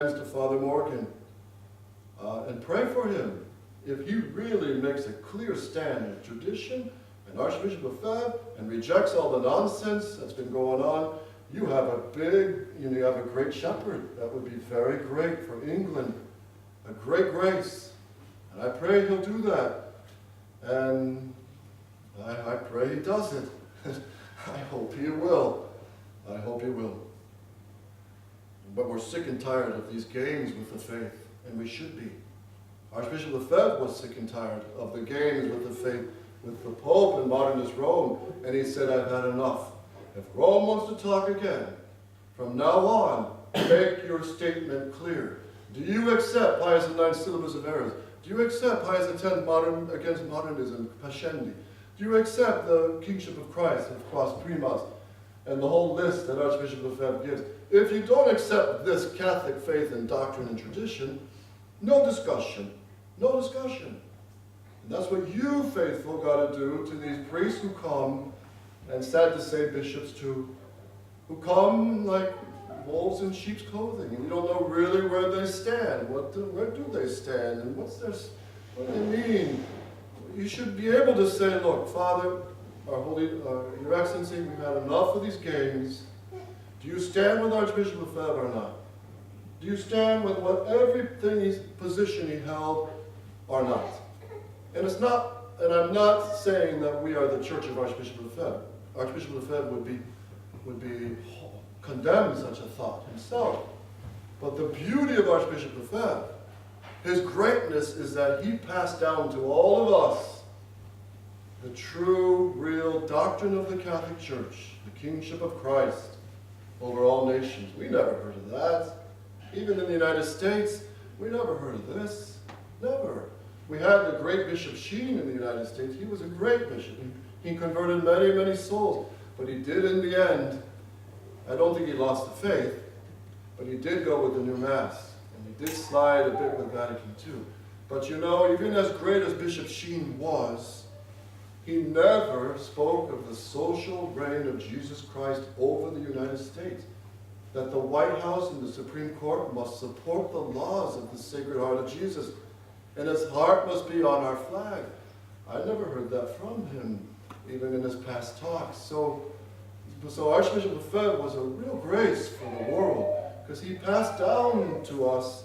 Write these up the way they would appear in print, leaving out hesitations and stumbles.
to Father Morgan and pray for him. If he really makes a clear stand in tradition and Archbishop of Feb and rejects all the nonsense that's been going on, you have a you have a great shepherd. That would be very great for England, a great grace. And I pray he'll do that. And I pray he does it. I hope he will. I hope he will. But we're sick and tired of these games with the faith, and we should be. Archbishop Lefebvre was sick and tired of the games with the faith, with the Pope and modernist Rome, and he said, I've had enough. If Rome wants to talk again, from now on, make your statement clear. Do you accept Pius IX's syllabus of errors? Do you accept Pius X against modernism, Pascendi? Do you accept the kingship of Christ, of Quas Primas, and the whole list that Archbishop Lefebvre gives? If you don't accept this Catholic faith and doctrine and tradition, no discussion. No discussion. And that's what you, faithful, got to do to these priests who come, and sad to say bishops too, who come like wolves in sheep's clothing, and you don't know really where they stand. Where do they stand, and what do they mean? You should be able to say, look, Father, Your Excellency, we've had enough of these games. Do you stand with Archbishop Lefebvre or not? Do you stand with position he held or not? And I'm not saying that we are the Church of Archbishop Lefebvre. Archbishop Lefebvre would be condemn such a thought himself. But the beauty of Archbishop Lefebvre, his greatness is that he passed down to all of us the true, real doctrine of the Catholic Church, the kingship of Christ over all nations. We never heard of that. Even in the United States, we never heard of this. Never. We had the great Bishop Sheen in the United States. He was a great bishop. He converted many, many souls. But he did in the end, I don't think he lost the faith, but he did go with the new Mass. And he did slide a bit with Vatican II. But you know, even as great as Bishop Sheen was, he never spoke of the social reign of Jesus Christ over the United States. That the White House and the Supreme Court must support the laws of the Sacred Heart of Jesus. And his heart must be on our flag. I never heard that from him, even in his past talks. So Archbishop Lefebvre was a real grace for the world, because he passed down to us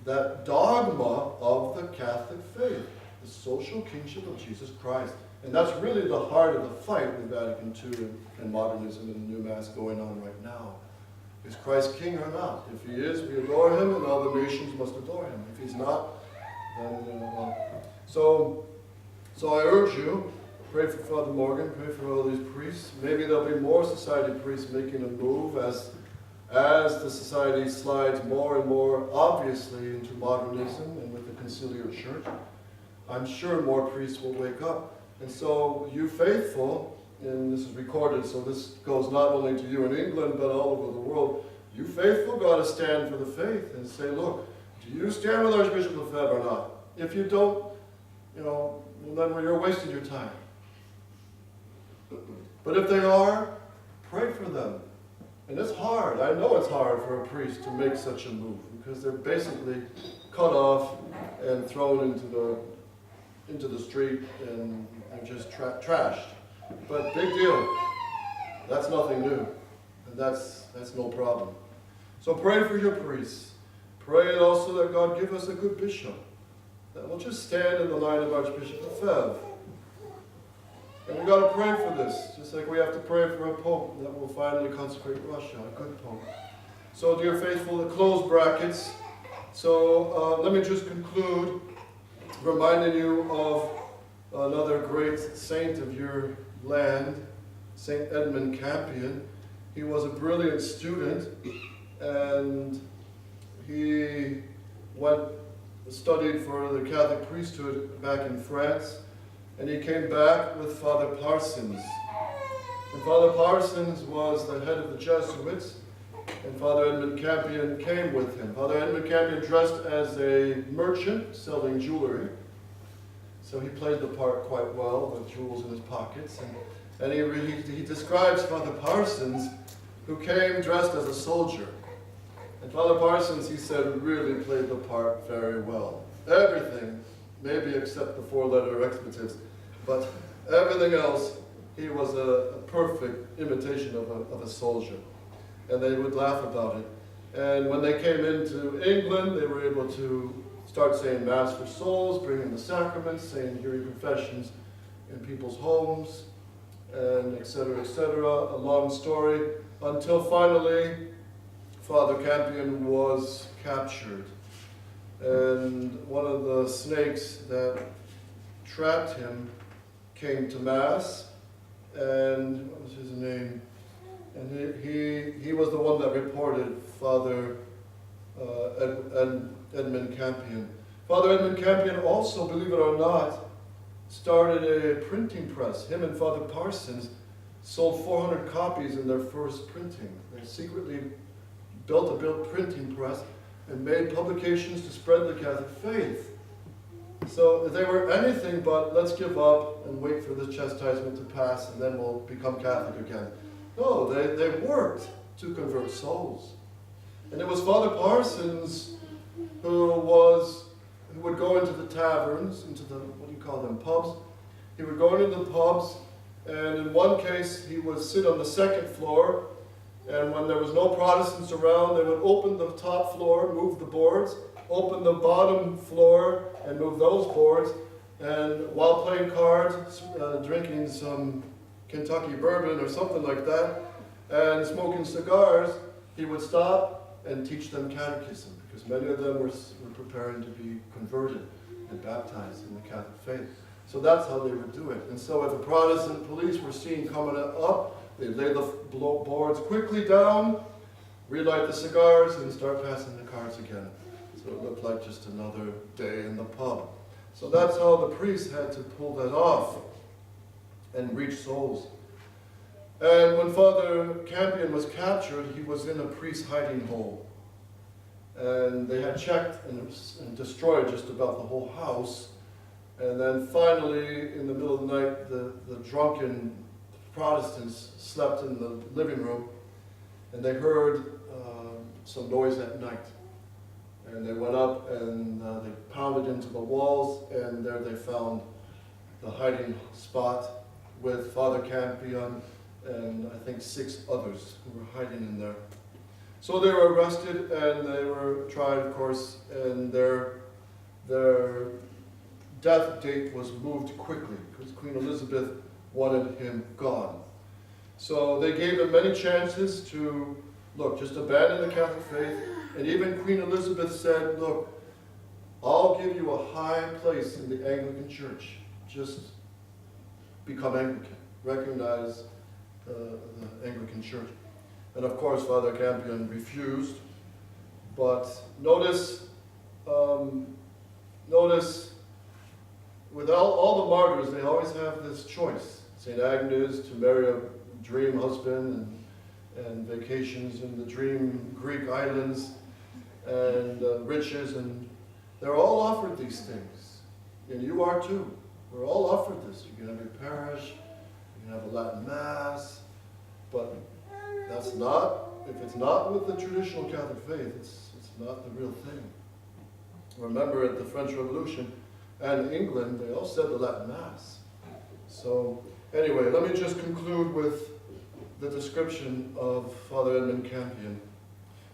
that dogma of the Catholic faith, the social kingship of Jesus Christ. And that's really the heart of the fight with Vatican II and modernism and the new Mass going on right now. Is Christ king or not? If he is, we adore him, and all the nations must adore him. If he's not, then So I urge you, pray for Father Morgan, pray for all these priests. Maybe there'll be more society priests making a move as the society slides more and more obviously into modernism and with the conciliar church. I'm sure more priests will wake up. And so you faithful, and this is recorded, so this goes not only to you in England, but all over the world. You faithful got to stand for the faith and say, look, do you stand with Archbishop Lefebvre or not? If you don't, well, then you're wasting your time. But if they are, pray for them. And it's hard. I know it's hard for a priest to make such a move, because they're basically cut off and thrown into the street, and they're just trashed. But big deal. That's nothing new. And that's no problem. So pray for your priests. Pray also that God give us a good bishop that will just stand in the line of Archbishop Lefebvre. And we've got to pray for this, just like we have to pray for a pope that will finally consecrate Russia, a good pope. So, dear faithful, the close brackets. So let me just conclude reminding you of another great saint of your land, St. Edmund Campion. He was a brilliant student, and he studied for the Catholic priesthood back in France, and he came back with Father Parsons. And Father Parsons was the head of the Jesuits, and Father Edmund Campion came with him. Father Edmund Campion dressed as a merchant selling jewelry, so he played the part quite well with jewels in his pockets. And he describes Father Parsons, who came dressed as a soldier. And And Father Parsons, he said, really played the part very well. Everything, maybe except the four-letter expletives, but everything else, he was a perfect imitation of a soldier. And they would laugh about it. And when they came into England, they were able to start saying Mass for souls, bringing the sacraments, saying hearing confessions in people's homes, and et cetera, a long story, until finally Father Campion was captured. And one of the snakes that trapped him came to Mass, and what was his name? And he was the one that reported Father Edmund Campion. Father Edmund Campion also, believe it or not, started a printing press. Him and Father Parsons sold 400 copies in their first printing. They secretly built a printing press and made publications to spread the Catholic faith. So they were anything but, let's give up and wait for this chastisement to pass and then we'll become Catholic again. No, they worked to convert souls. And it was Father Parsons who would go into the taverns, into the, what do you call them, pubs? He would go into the pubs, and in one case he would sit on the second floor, and when there was no Protestants around, they would open the top floor, move the boards, open the bottom floor, and move those boards, and while playing cards, drinking some Kentucky bourbon or something like that, and smoking cigars, he would stop and teach them catechism, because many of them were preparing to be converted and baptized in the Catholic faith. So that's how they would do it. And so if the Protestant police were seen coming up, they'd lay the boards quickly down, relight the cigars, and start passing the cards again. So it looked like just another day in the pub. So that's how the priests had to pull that off and reach souls. And when Father Campion was captured, he was in a priest's hiding hole. And they had checked and destroyed just about the whole house. And then finally, in the middle of the night, the drunken Protestants slept in the living room, and they heard some noise at night. And they went up and they pounded into the walls, and there they found the hiding spot with Father Campion and I think 6 others who were hiding in there. So they were arrested and they were tried, of course, and their death date was moved quickly because Queen Elizabeth wanted him gone. So they gave him many chances to, look, just abandon the Catholic faith. And even Queen Elizabeth said, look, I'll give you a high place in the Anglican Church. Just become Anglican. Recognize the Anglican Church. And of course, Father Campion refused. But notice, with all the martyrs, they always have this choice. St. Agnes to marry a dream husband, and vacations in the dream Greek islands, and riches, and they're all offered these things. And you are too. We're all offered this. You can have your parish, you can have a Latin Mass, but that's not, if it's not with the traditional Catholic faith, it's not the real thing. Remember at the French Revolution and England, they all said the Latin Mass. So anyway, let me just conclude with the description of Father Edmund Campion.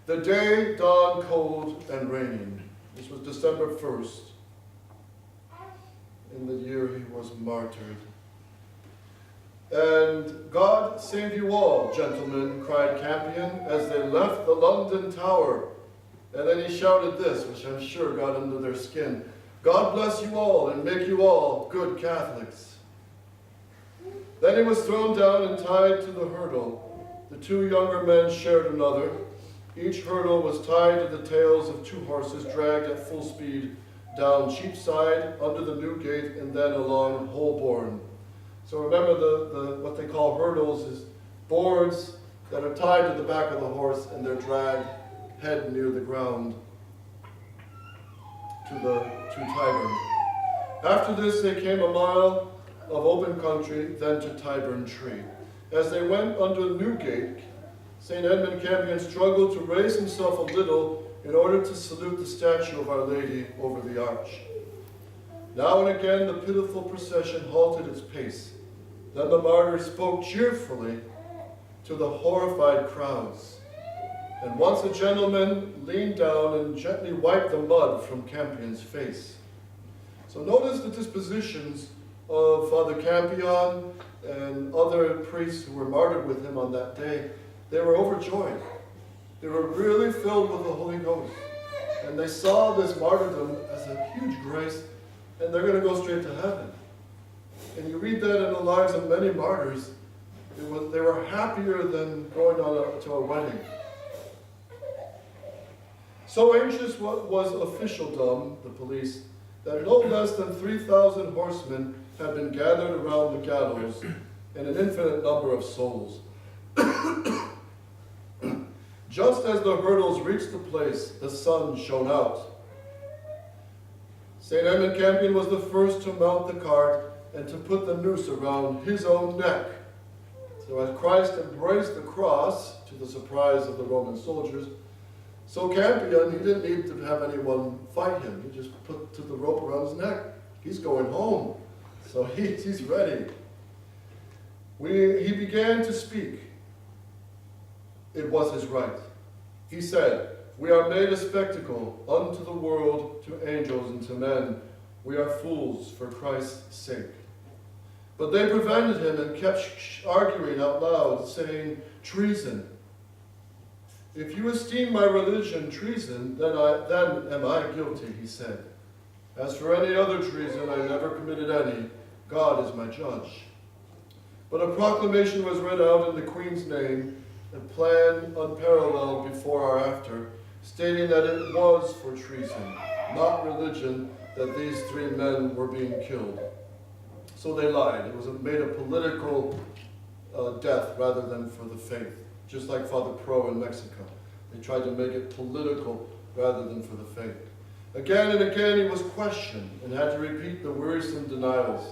The day dawned cold and raining. This was December 1st, in the year he was martyred. And God save you all, gentlemen, cried Campion as they left the London Tower. And then he shouted this, which I'm sure got under their skin. God bless you all and make you all good Catholics. Then he was thrown down and tied to the hurdle. The 2 younger men shared another. Each hurdle was tied to the tails of 2 horses dragged at full speed down Cheapside, under the Newgate, and then along Holborn. So remember what they call hurdles is boards that are tied to the back of the horse and they're dragged head near the ground to Tyburn. After this they came a mile of open country, then to Tyburn Tree. As they went under Newgate, St. Edmund Campion struggled to raise himself a little in order to salute the statue of Our Lady over the arch. Now and again the pitiful procession halted its pace. Then the martyr spoke cheerfully to the horrified crowds. And once a gentleman leaned down and gently wiped the mud from Campion's face. So notice the dispositions of Father Campion and other priests who were martyred with him on that day. They were overjoyed. They were really filled with the Holy Ghost. And they saw this martyrdom as a huge grace, and they're going to go straight to heaven. And you read that in the lives of many martyrs. They were happier than going to a wedding. So anxious was officialdom, the police, that no less than 3,000 horsemen had been gathered around the gallows, and an infinite number of souls. Just as the hurdles reached the place, the sun shone out. St. Edmund Campion was the first to mount the cart and to put the noose around his own neck. So as Christ embraced the cross, to the surprise of the Roman soldiers, so Campion, he didn't need to have anyone fight him. He just put the rope around his neck. He's going home. So he's ready. He began to speak. It was his right. He said, "We are made a spectacle unto the world, to angels and to men. We are fools for Christ's sake." But they prevented him and kept arguing out loud, saying, "Treason. If you esteem my religion treason, then am I guilty," he said. "As for any other treason, I never committed any. God is my judge." But a proclamation was read out in the Queen's name, a plan unparalleled before or after, stating that it was for treason, not religion, that these three men were being killed. So they lied. It was made a political death rather than for the faith, just like Father Pro in Mexico. They tried to make it political rather than for the faith. Again and again he was questioned and had to repeat the wearisome denials.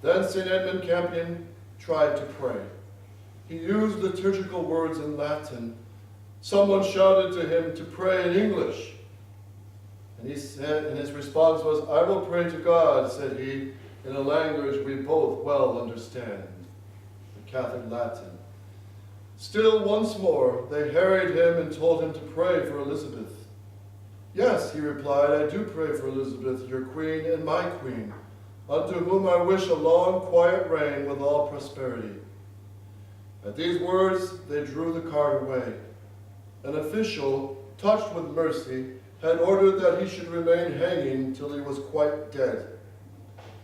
Then St. Edmund Campion tried to pray. He used liturgical words in Latin. Someone shouted to him to pray in English. And he said, and his response was, "I will pray to God," said he, in a language we both well understand, the Catholic Latin. Still once more they harried him and told him to pray for Elizabeth. "Yes," he replied, "I do pray for Elizabeth, your queen and my queen, unto whom I wish a long, quiet reign with all prosperity." At these words they drew the cart away. An official, touched with mercy, had ordered that he should remain hanging till he was quite dead.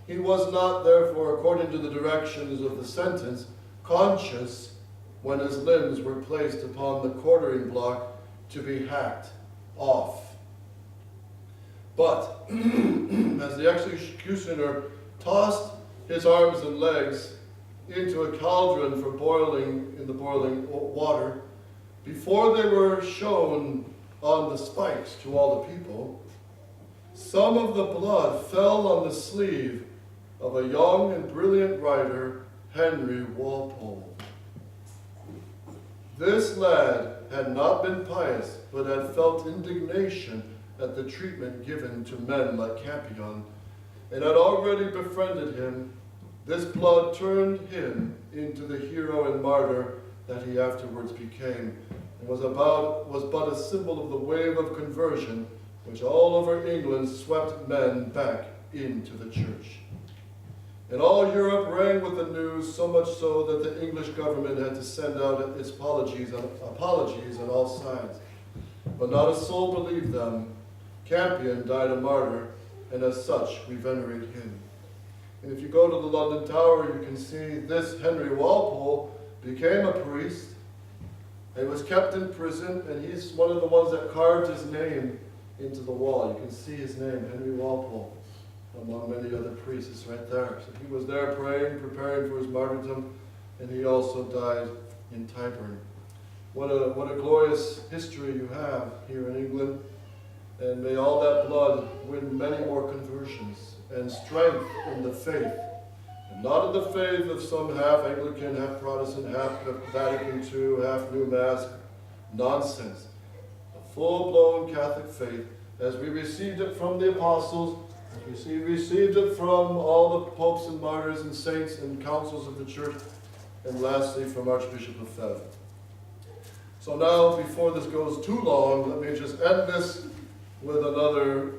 He was not, therefore, according to the directions of the sentence, conscious when his limbs were placed upon the quartering block to be hacked off. But as the executioner tossed his arms and legs into a cauldron for boiling in the boiling water, before they were shown on the spikes to all the people, some of the blood fell on the sleeve of a young and brilliant writer, Henry Walpole. This lad had not been pious, but had felt indignation at the treatment given to men like Campion, and had already befriended him. This blood turned him into the hero and martyr that he afterwards became, and was but a symbol of the wave of conversion which all over England swept men back into the church. And all Europe rang with the news, so much so that the English government had to send out its apologies on all sides. But not a soul believed them. Campion died a martyr, and as such we venerate him. And if you go to the London Tower, you can see this Henry Walpole became a priest, and was kept in prison, and he's one of the ones that carved his name into the wall. You can see his name, Henry Walpole, among many other priests. It's right there. So he was there praying, preparing for his martyrdom, and he also died in Tyburn. What a glorious history you have here in England, and may all that blood win many more conversions and strength in the faith. And not in the faith of some half Anglican, half Protestant, half Vatican II, half New Mass nonsense. A full-blown Catholic faith, as we received it from the apostles, as we received it from all the popes and martyrs and saints and councils of the church, and lastly from Archbishop Lefebvre. So now, before this goes too long, let me just end this with another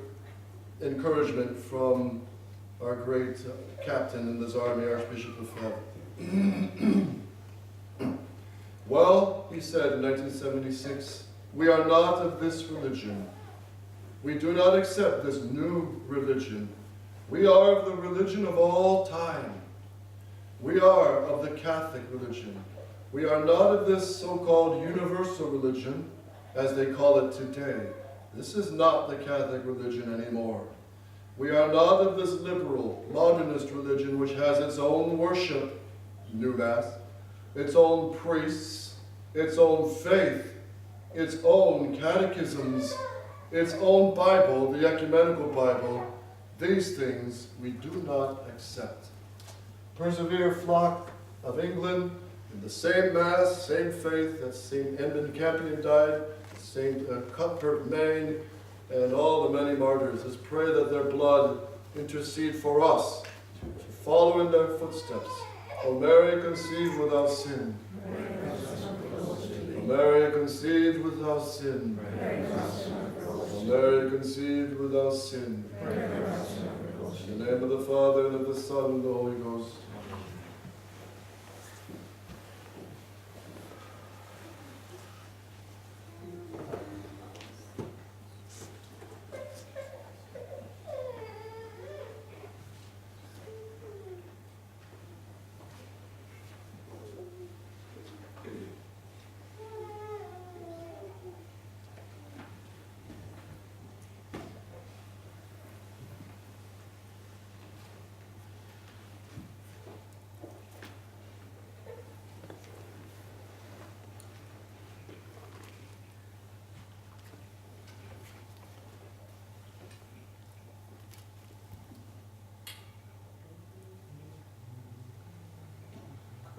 encouragement from our great captain in this army, Archbishop Lefebvre. Well, he said in 1976, we are not of this religion. We do not accept this new religion. We are of the religion of all time. We are of the Catholic religion. We are not of this so-called universal religion, as they call it today. This is not the Catholic religion anymore. We are not of this liberal, modernist religion which has its own worship, New Mass, its own priests, its own faith, its own catechisms, its own Bible, the ecumenical Bible. These things we do not accept. Persevere, flock of England, in the same Mass, same faith that St. Edmund Campion died, St. Cuthbert Maine, and all the many martyrs. Let's pray that their blood intercede for us, to follow in their footsteps. O Mary, conceived without sin. O Mary, conceived without sin. O Mary, conceived without sin. In the name of the Father, and of the Son, and of the Holy Ghost.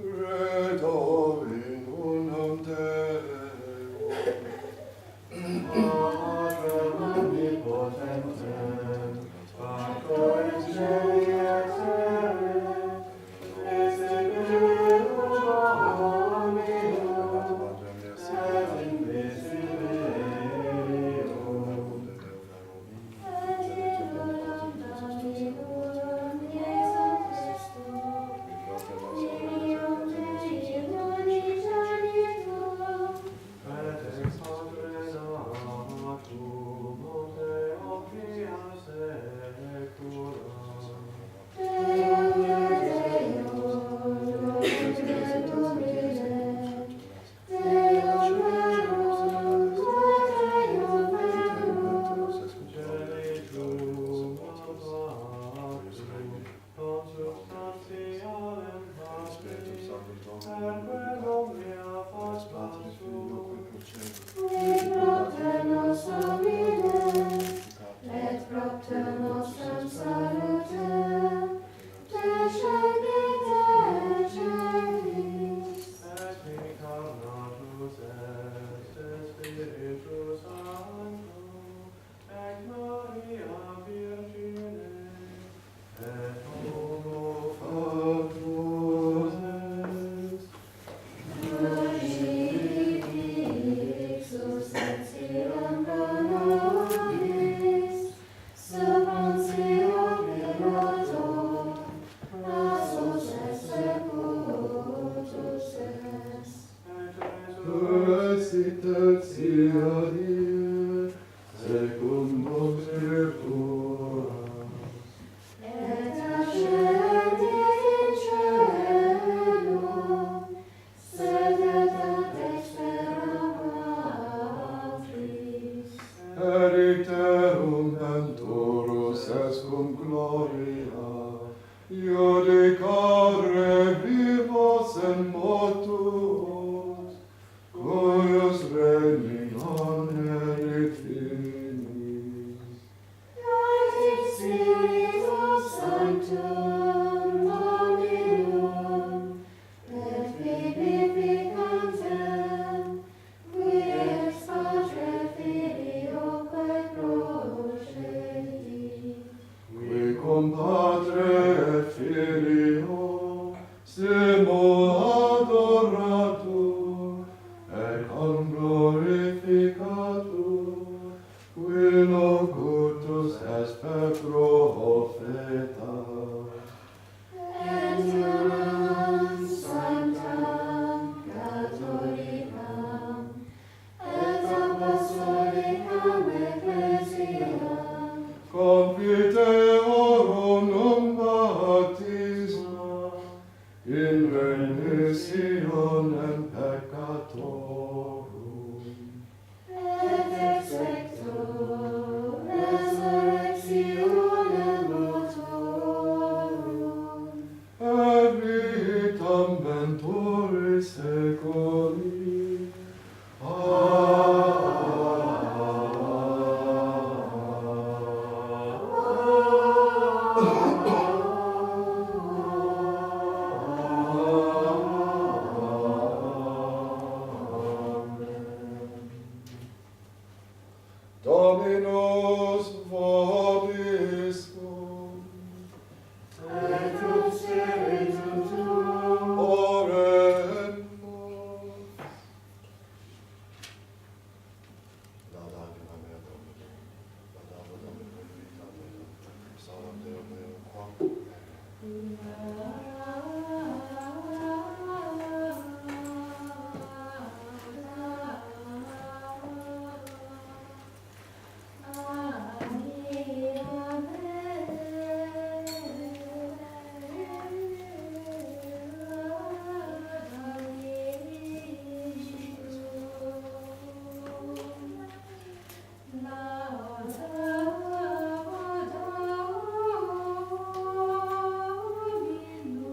Credo in unum Deo, Patrem omnipotentem, Patres Filii et Spiritus, et Spiritus Domini, et invisibilio, Sanctum Domini Padre et Filio, simo adoratur, et con glorificatur, qui locutus est per profeta. Et unam sanctam catholicam, et apostolicam ecclesiam, Confiteorum non baptisma, in remissionem peccatorum, et execto resurrectionem mortuorum, et vitam venturis seculi. Dominus vobiscum, et cum spiritu tuum, oremus. Laudato Deo Domini, laudato Domini vita mea, salvam Deo meo quam. Laudato Domino.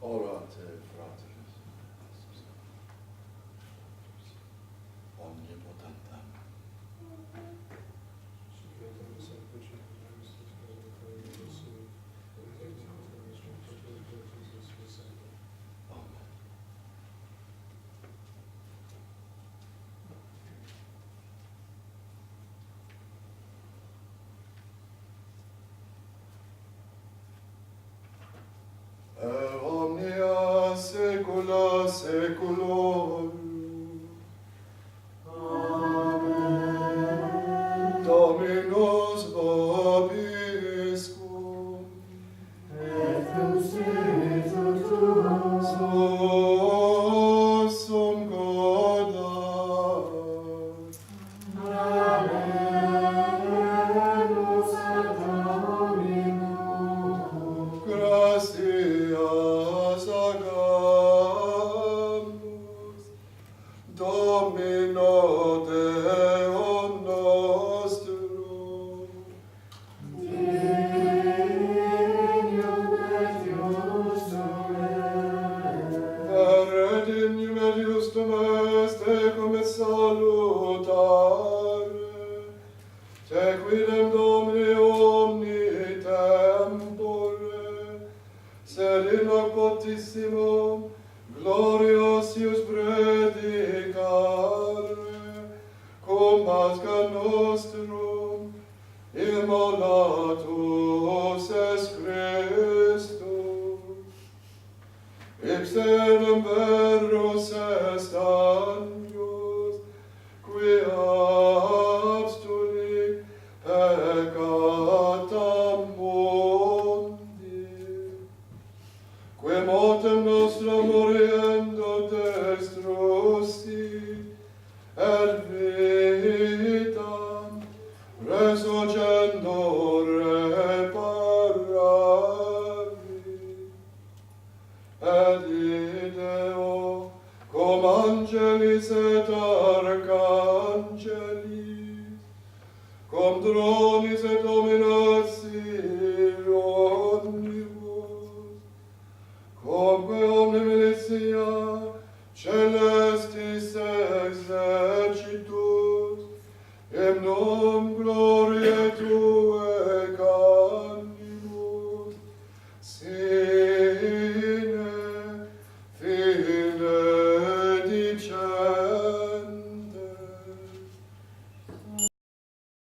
Orate, fratres, omnipotentem. Amen. Omnia saecula saeculorum. Amen. Dominus vobiscum. Et cum spiritu tuo. Suum Godat. Alleluia Dominum. Gratias agamus. Domino Deum nostrum. Dignum et justum Vere dignum et justum est tecum et salutare. Te quidem Domini omni tempore, sed in hoc potissimum gloriosius predicare, cum pasca nostrum immolatus est Christus. Ipsum verus est agnus, qui abstulit peccata mundi, qui mortem nostra moriendo destrusit, et vitam resurgendo reparavi. Et ideo cum angelis et archangelis, cum dronis et dominats